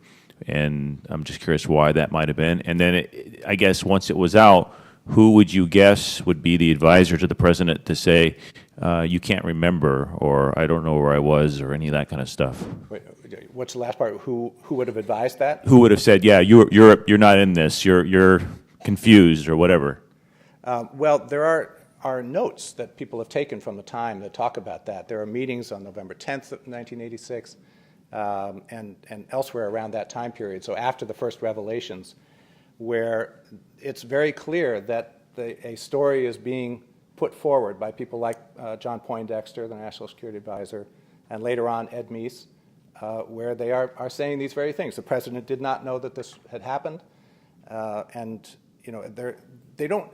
And I'm just curious why that might have been. And then I guess once it was out, who would you guess would be the advisor to the president to say, you can't remember, or I don't know where I was, or any of that kind of stuff? Wait, what's the last part? Who would have advised that? Who would have said, yeah, you're not in this, you're confused or whatever? Well, there are notes that people have taken from the time that talk about that. There are meetings on November 10th of 1986 and elsewhere around that time period, so after the first revelations, where it's very clear that a story is being put forward by people like John Poindexter, the National Security Advisor, and later on Ed Meese, where they are saying these very things. The president did not know that this had happened, and they don't.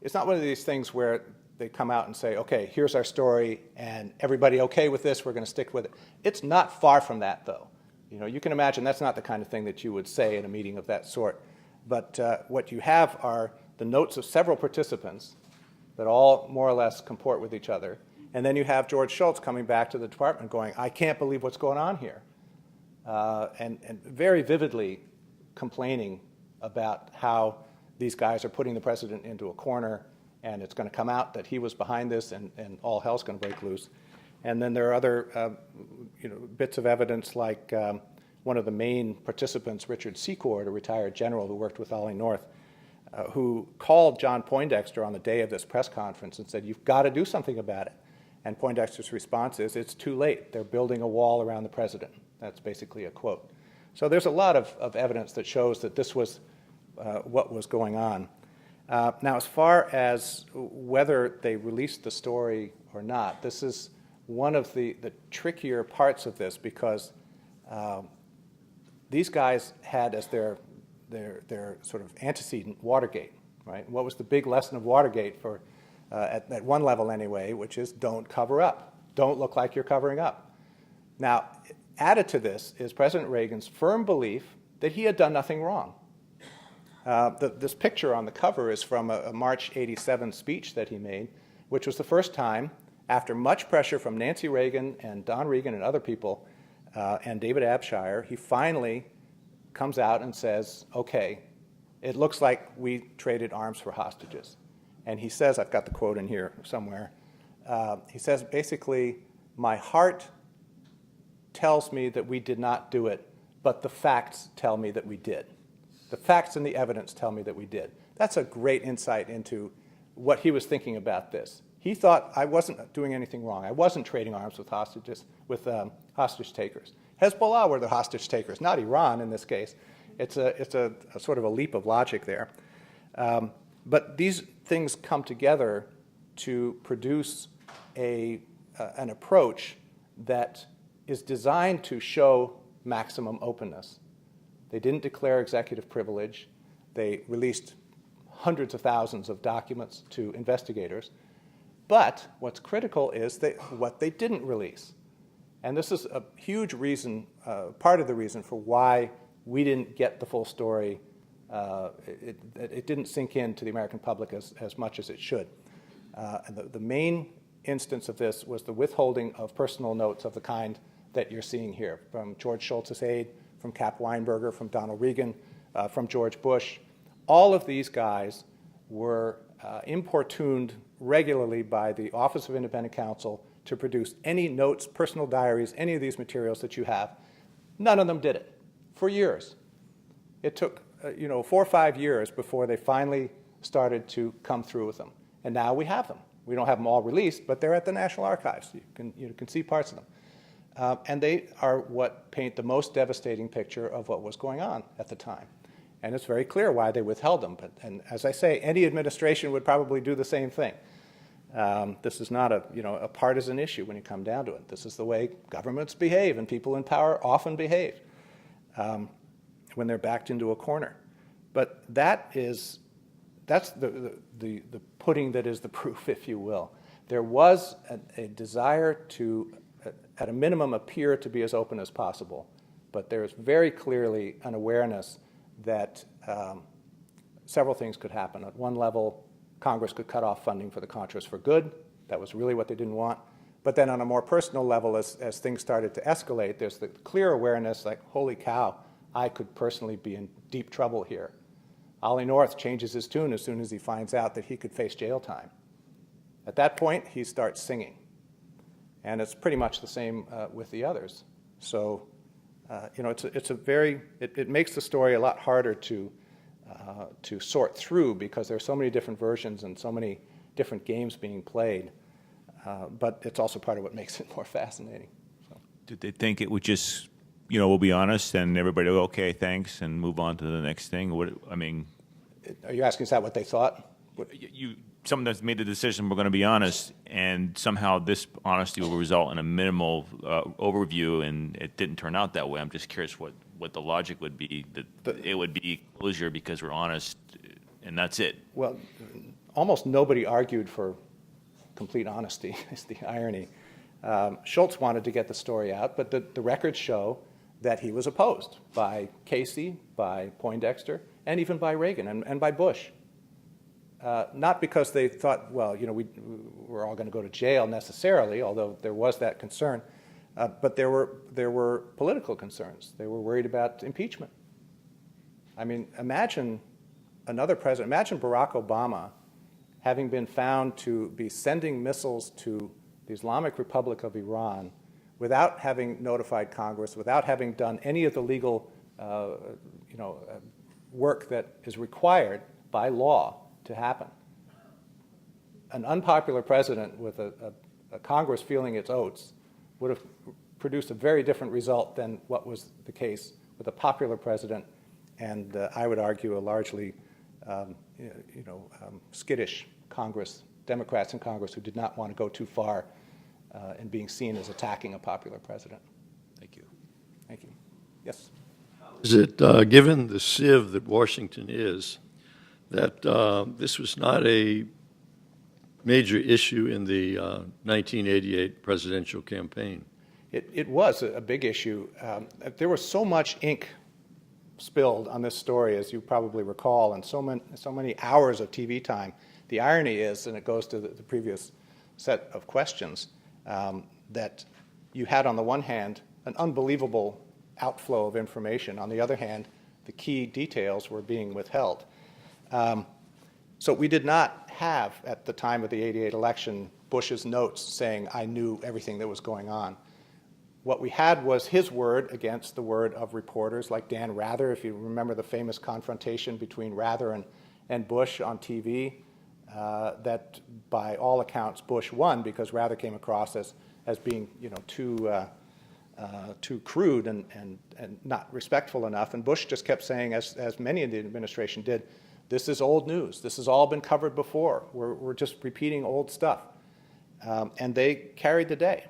It's not one of these things where they come out and say, okay, here's our story, and everybody okay with this, we're going to stick with it. It's not far from that, though. You can imagine that's not the kind of thing that you would say in a meeting of that sort. But what you have are the notes of several participants that all more or less comport with each other, And then you have George Shultz coming back to the department going, I can't believe what's going on here. And very vividly complaining about how these guys are putting the president into a corner, and it's going to come out that he was behind this, and all hell's going to break loose. And then there are other bits of evidence like one of the main participants, Richard Secord, a retired general who worked with Ollie North, who called John Poindexter on the day of this press conference and said, you've got to do something about it. And Poindexter's response is, it's too late. They're building a wall around the president. That's basically a quote. So there's a lot of evidence that shows that this was what was going on. Now, as far as whether they released the story or not, this is one of the trickier parts of this, because these guys had as their sort of antecedent Watergate, right? What was the big lesson of Watergate for, at one level anyway, which is don't cover up. Don't look like you're covering up. Now, added to this is President Reagan's firm belief that he had done nothing wrong. This picture on the cover is from a March '87 speech that he made, which was the first time, after much pressure from Nancy Reagan and Don Regan and other people, and David Abshire, he finally comes out and says, okay, it looks like we traded arms for hostages. And he says, I've got the quote in here somewhere, he says basically, my heart tells me that we did not do it, but the facts tell me that we did. The facts and the evidence tell me that we did. That's a great insight into what he was thinking about this. He thought, I wasn't doing anything wrong. I wasn't trading arms with hostages, with hostage takers. Hezbollah were the hostage takers, not Iran in this case. It's a sort of a leap of logic there. But these things come together to produce an approach that is designed to show maximum openness. They didn't declare executive privilege. They released hundreds of thousands of documents to investigators. But what's critical is what they didn't release. And this is a huge reason, part of the reason for why we didn't get the full story. It didn't sink into the American public as much as it should. And the main instance of this was the withholding of personal notes of the kind that you're seeing here, from George Shultz's aide, from Cap Weinberger, from Donald Regan, from George Bush. All of these guys were importuned regularly by the Office of Independent Counsel to produce any notes, personal diaries, any of these materials that you have. None of them did it for years. It took 4 or 5 years before they finally started to come through with them. And now we have them. We don't have them all released, but they're at the National Archives. You can see parts of them. And they are what paint the most devastating picture of what was going on at the time. And it's very clear why they withheld them. And as I say, any administration would probably do the same thing. This is not a partisan issue when you come down to it. This is the way governments behave, and people in power often behave when they're backed into a corner. But that's the pudding that is the proof, if you will. There was a desire to, at a minimum, appear to be as open as possible. But there's very clearly an awareness that several things could happen. At one level, Congress could cut off funding for the Contras for good. That was really what they didn't want. But then on a more personal level, as things started to escalate, there's the clear awareness like, holy cow, I could personally be in deep trouble here. Ollie North changes his tune as soon as he finds out that he could face jail time. At that point, he starts singing. And it's pretty much the same with the others. So, it makes the story a lot harder to sort through, because there are so many different versions and so many different games being played. But it's also part of what makes it more fascinating. So. Did they think it would just, we'll be honest, and everybody will go, okay, thanks, and move on to the next thing? Are you asking, is that what they thought? Someone that's made the decision, we're going to be honest, and somehow this honesty will result in a minimal overview, and it didn't turn out that way. I'm just curious what the logic would be, that it would be closure because we're honest, and that's it. Well, almost nobody argued for complete honesty, is the irony. Shultz wanted to get the story out, but the records show that he was opposed by Casey, by Poindexter, and even by Reagan and by Bush. not because they thought, well, we're all going to go to jail necessarily, although there was that concern, but there were political concerns. They were worried about impeachment. I mean, imagine another president, imagine Barack Obama having been found to be sending missiles to the Islamic Republic of Iran without having notified Congress, without having done any of the legal work that is required by law to happen. An unpopular president with a Congress feeling its oats would have produced a very different result than what was the case with a popular president and I would argue a largely skittish Congress, Democrats in Congress who did not want to go too far in being seen as attacking a popular president. Thank you. Thank you. Yes? Is it, given the sieve that Washington is, that this was not a major issue in the 1988 presidential campaign? It was a big issue. There was so much ink spilled on this story, as you probably recall, and so many hours of TV time. The irony is, and it goes to the previous set of questions, that you had on the one hand an unbelievable outflow of information. On the other hand, the key details were being withheld. So we did not have, at the time of the '88 election, Bush's notes saying, I knew everything that was going on. What we had was his word against the word of reporters like Dan Rather, if you remember the famous confrontation between Rather and Bush on TV, that by all accounts Bush won because Rather came across as being too crude and not respectful enough. And Bush just kept saying, as many in the administration did, this is old news. This has all been covered before. We're just repeating old stuff. And they carried the day.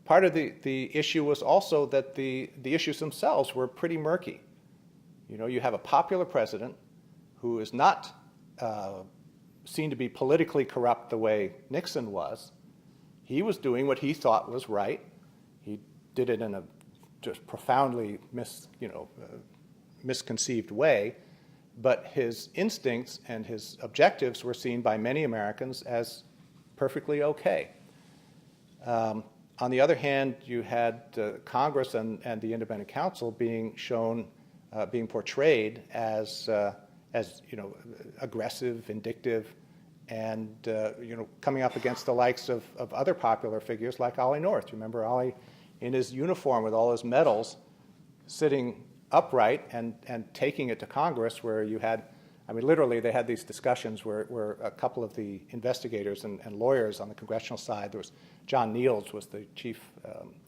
Part of the issue was also that the issues themselves were pretty murky. You have a popular president who is not seen to be politically corrupt the way Nixon was. He was doing what he thought was right. He did it in a just profoundly misconceived way, but his instincts and his objectives were seen by many Americans as perfectly okay. On the other hand, you had Congress and the independent counsel being shown, being portrayed as aggressive, vindictive, and coming up against the likes of other popular figures like Ollie North. You remember Ollie in his uniform with all his medals, sitting upright and taking it to Congress, where you had, literally they had these discussions where a couple of the investigators and lawyers on the congressional side, there was John Niels was the chief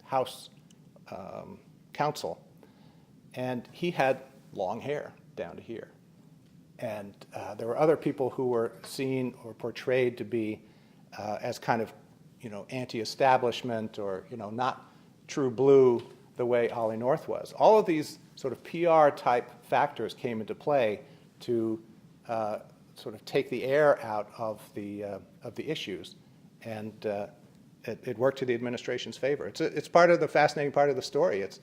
House counsel, and he had long hair down to here. And there were other people who were seen or portrayed to be as kind of, anti-establishment or, not true blue the way Ollie North was. All of these sort of PR-type factors came into play to sort of take the air out of the issues, and it worked to the administration's favor. It's part of the fascinating part of the story. It's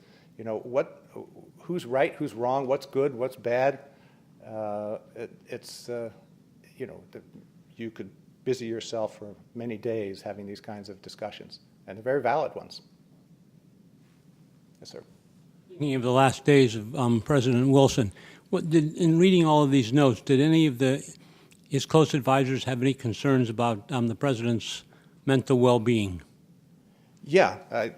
who's right, who's wrong, what's good, what's bad. You could busy yourself for many days having these kinds of discussions, and they're very valid ones. Yes, sir. Speaking of the last days of President Wilson, in reading all of these notes, did any of his close advisors have any concerns about the president's mental well-being? Yeah,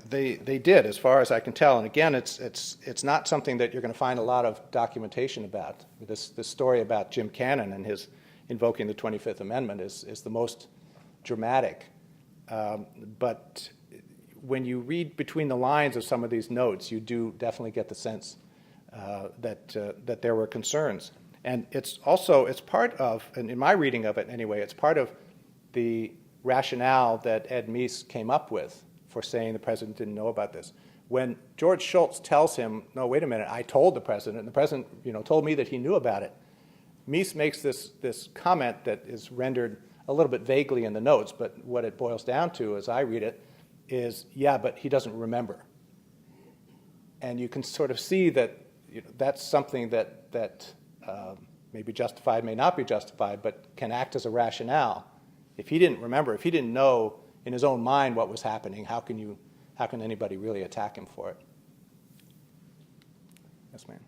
they did, as far as I can tell. And again, it's not something that you're going to find a lot of documentation about. This story about Jim Cannon and his invoking the 25th Amendment is the most dramatic. But when you read between the lines of some of these notes, you do definitely get the sense that there were concerns. And it's part of, and in my reading of it anyway, it's part of the rationale that Ed Meese came up with for saying the president didn't know about this. When George Shultz tells him, no, wait a minute, I told the president, and the president told me that he knew about it, Meese makes this comment that is rendered a little bit vaguely in the notes, but what it boils down to, as I read it, is, yeah, but he doesn't remember. And you can sort of see that that's something that may be justified, may not be justified, but can act as a rationale. If he didn't remember, if he didn't know in his own mind what was happening, how can anybody really attack him for it? Yes, ma'am.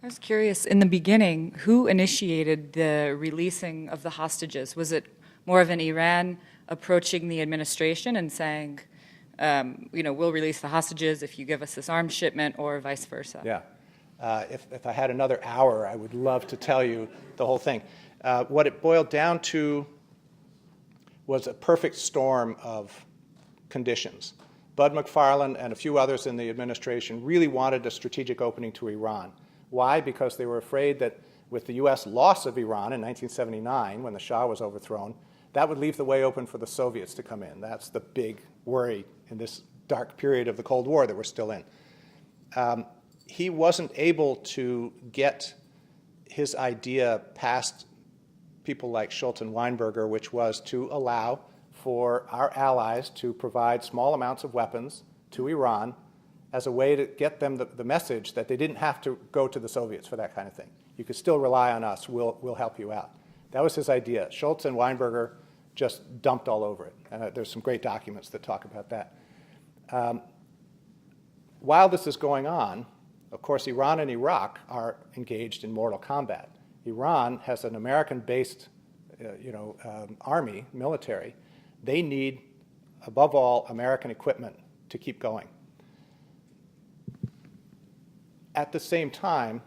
I was curious, in the beginning, who initiated the releasing of the hostages? Was it more of an Iran approaching the administration and saying, we'll release the hostages if you give us this arms shipment, or vice versa? Yeah. If I had another hour, I would love to tell you the whole thing. What it boiled down to was a perfect storm of conditions. Bud McFarlane and a few others in the administration really wanted a strategic opening to Iran. Why? Because they were afraid that with the U.S. loss of Iran in 1979, when the Shah was overthrown, that would leave the way open for the Soviets to come in. That's the big worry in this dark period of the Cold War that we're still in. He wasn't able to get his idea past people like Schultz and Weinberger, which was to allow for our allies to provide small amounts of weapons to Iran as a way to get them the message that they didn't have to go to the Soviets for that kind of thing. You could still rely on us. We'll help you out. That was his idea. Schultz and Weinberger just dumped all over it. And there's some great documents that talk about that. While this is going on, of course, Iran and Iraq are engaged in mortal combat. Iran has an American-based army, military. They need, above all, American equipment to keep going. At the same time,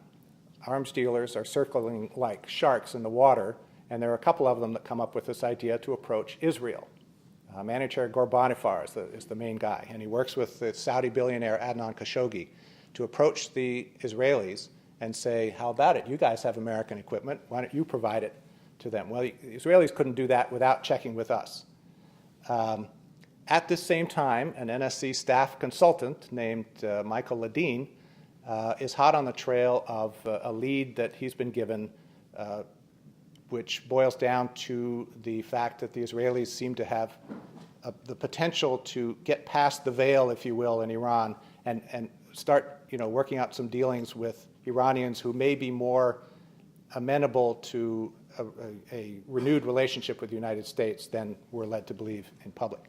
arms dealers are circling like sharks in the water, and there are a couple of them that come up with this idea to approach Israel. Manager Ghorbanifar is the main guy, and he works with the Saudi billionaire Adnan Khashoggi to approach the Israelis and say, how about it? You guys have American equipment. Why don't you provide it to them? Well, the Israelis couldn't do that without checking with us. At the same time, an NSC staff consultant named Michael Ledeen is hot on the trail of a lead that he's been given, which boils down to the fact that the Israelis seem to have the potential to get past the veil, if you will, in Iran and start working out some dealings with Iranians who may be more amenable to a renewed relationship with the United States than we're led to believe in public.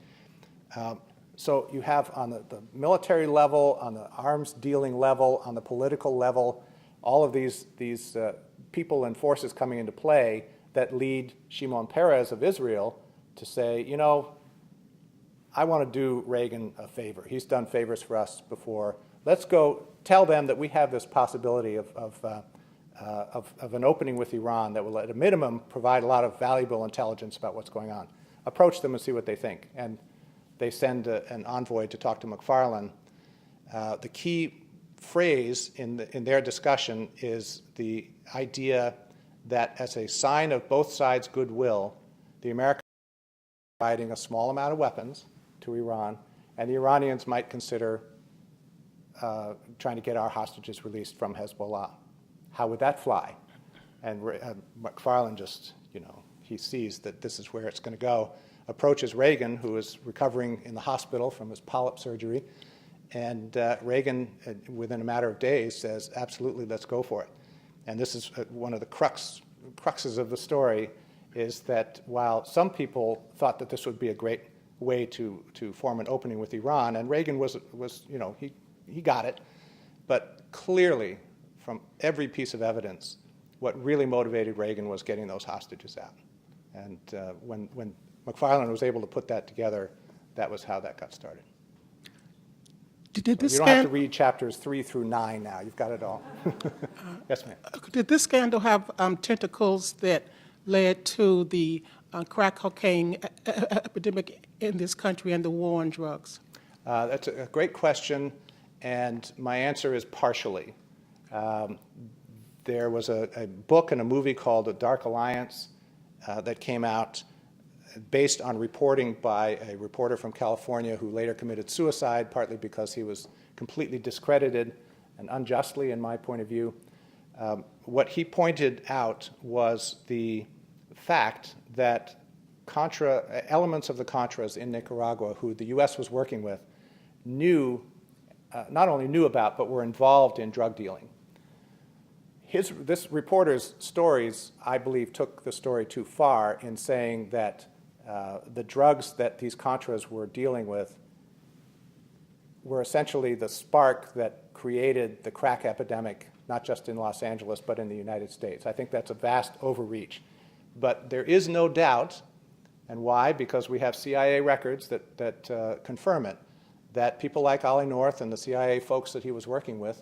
So you have on the military level, on the arms dealing level, on the political level, all of these people and forces coming into play that lead Shimon Peres of Israel to say, I want to do Reagan a favor. He's done favors for us before. Let's go tell them that we have this possibility of an opening with Iran that will, at a minimum, provide a lot of valuable intelligence about what's going on. Approach them and see what they think. And they send an envoy to talk to McFarlane. The key phrase in their discussion is the idea that as a sign of both sides' goodwill, the Americans are providing a small amount of weapons to Iran, and the Iranians might consider trying to get our hostages released from Hezbollah. How would that fly? And McFarlane just, he sees that this is where it's going to go, approaches Reagan, who is recovering in the hospital from his polyp surgery, and Reagan, within a matter of days, says, absolutely, let's go for it. And this is one of the cruxes of the story, is that while some people thought that this would be a great way to form an opening with Iran, and Reagan was he got it, but clearly, from every piece of evidence, what really motivated Reagan was getting those hostages out. And when McFarlane was able to put that together, that was how that got started. You don't have to read chapters 3 through 9 now. You've got it all. Yes, ma'am. Did this scandal have tentacles that led to the crack cocaine epidemic in this country and the war on drugs? That's a great question, and my answer is partially. There was a book and a movie called The Dark Alliance that came out based on reporting by a reporter from California who later committed suicide, partly because he was completely discredited and unjustly, in my point of view. What he pointed out was the fact that elements of the Contras in Nicaragua, who the U.S. was working with, not only knew about, but were involved in drug dealing. This reporter's stories, I believe, took the story too far in saying that the drugs that these Contras were dealing with were essentially the spark that created the crack epidemic, not just in Los Angeles, but in the United States. I think that's a vast overreach. But there is no doubt, and why? Because we have CIA records that confirm it, that people like Ollie North and the CIA folks that he was working with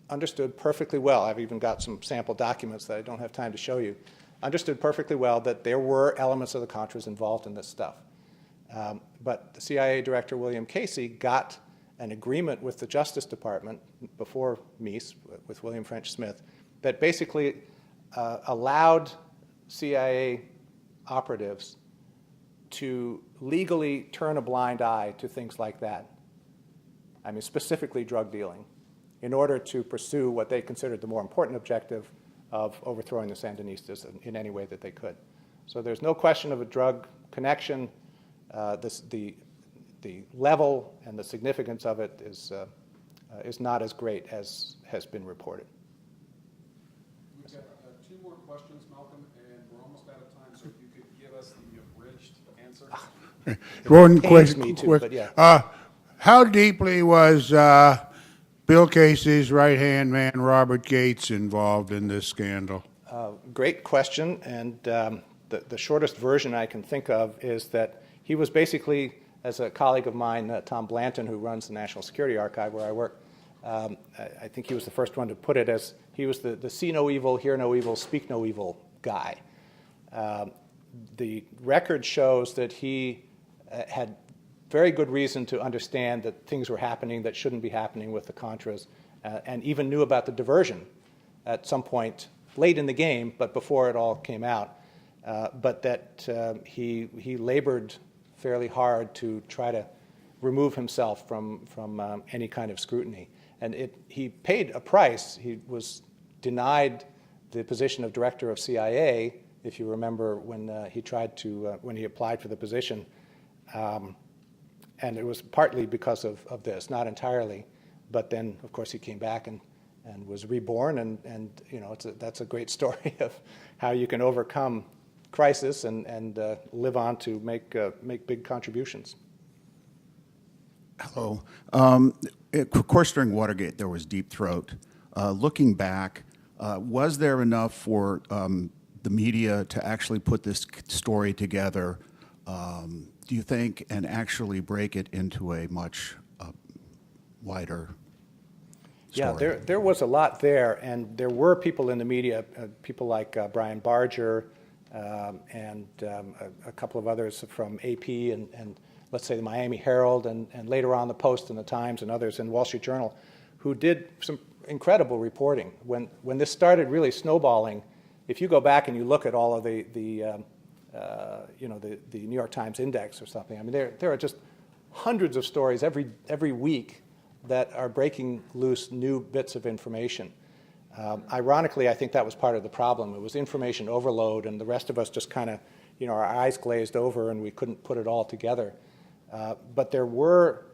understood perfectly well, I've even got some sample documents that I don't have time to show you, understood perfectly well that there were elements of the Contras involved in this stuff. But the CIA Director William Casey got an agreement with the Justice Department before Meese, with William French Smith, that basically allowed CIA operatives to legally turn a blind eye to things like that. I mean, specifically drug dealing, in order to pursue what they considered the more important objective of overthrowing the Sandinistas in any way that they could. So there's no question of a drug connection. The level and the significance of it is not as great as has been reported. We've got two more questions, Malcolm, and we're almost out of time, so if you could give us the abridged answer. One Pains question. me too, but yeah. How deeply was Bill Casey's right-hand man, Robert Gates, involved in this scandal? Great question, and the shortest version I can think of is that he was basically, as a colleague of mine, Tom Blanton, who runs the National Security Archive where I work, I think he was the first one to put it as he was the see no evil, hear no evil, speak no evil guy. The record shows that he had very good reason to understand that things were happening that shouldn't be happening with the Contras, and even knew about the diversion at some point late in the game, but before it all came out. But that he labored fairly hard to try to remove himself from any kind of scrutiny. And he paid a price. He was denied the position of director of CIA, if you remember, when when he applied for the position. And it was partly because of this, not entirely. But then, of course, he came back and was reborn. And you know, that's a great story of how you can overcome crisis and live on to make big contributions. Hello. Of course, during Watergate, there was deep throat. Looking back, was there enough for the media to actually put this story together, do you think, and actually break it into a much wider story? Yeah, there was a lot there, and there were people in the media, people like Brian Barger and a couple of others from AP and let's say the Miami Herald and later on the Post and the Times and others in Wall Street Journal, who did some incredible reporting. When this started really snowballing, if you go back and you look at all of the New York Times Index or something, I mean, there are just hundreds of stories every week that are breaking loose new bits of information. Ironically, I think that was part of the problem. It was information overload, and the rest of us just kind of, our eyes glazed over, and we couldn't put it all together. But there were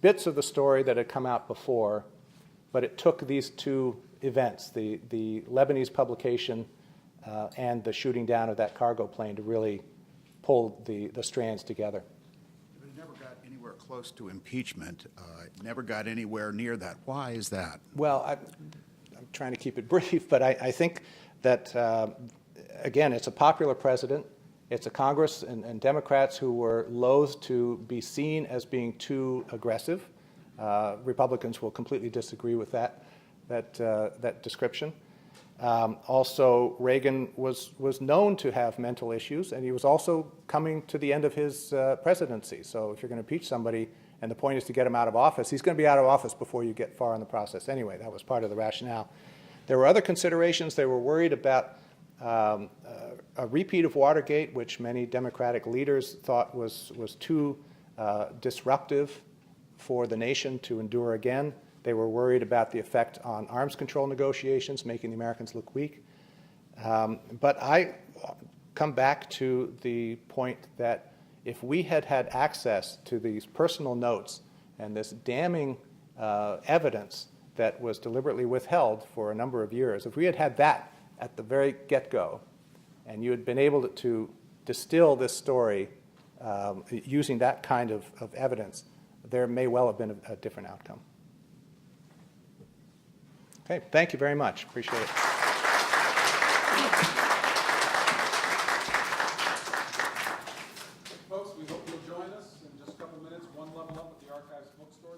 bits of the story that had come out before, but it took these two events, the Lebanese publication and the shooting down of that cargo plane, to really pull the strands together. But it never got anywhere close to impeachment. It never got anywhere near that. Why is that? Well, I'm trying to keep it brief, but I think that, again, it's a popular president. It's a Congress and Democrats who were loath to be seen as being too aggressive. Republicans will completely disagree with that description. Also, Reagan was known to have mental issues, and he was also coming to the end of his presidency. So if you're going to impeach somebody, and the point is to get him out of office, he's going to be out of office before you get far in the process anyway. That was part of the rationale. There were other considerations. They were worried about a repeat of Watergate, which many Democratic leaders thought was too disruptive for the nation to endure again. They were worried about the effect on arms control negotiations, making the Americans look weak. But I come back to the point that if we had had access to these personal notes and this damning evidence that was deliberately withheld for a number of years, if we had had that at the very get-go, and you had been able to distill this story using that kind of evidence, there may well have been a different outcome. Okay, thank you very much. Appreciate it. Folks, we hope you'll join us in just a couple minutes. One level up at the Archives bookstore.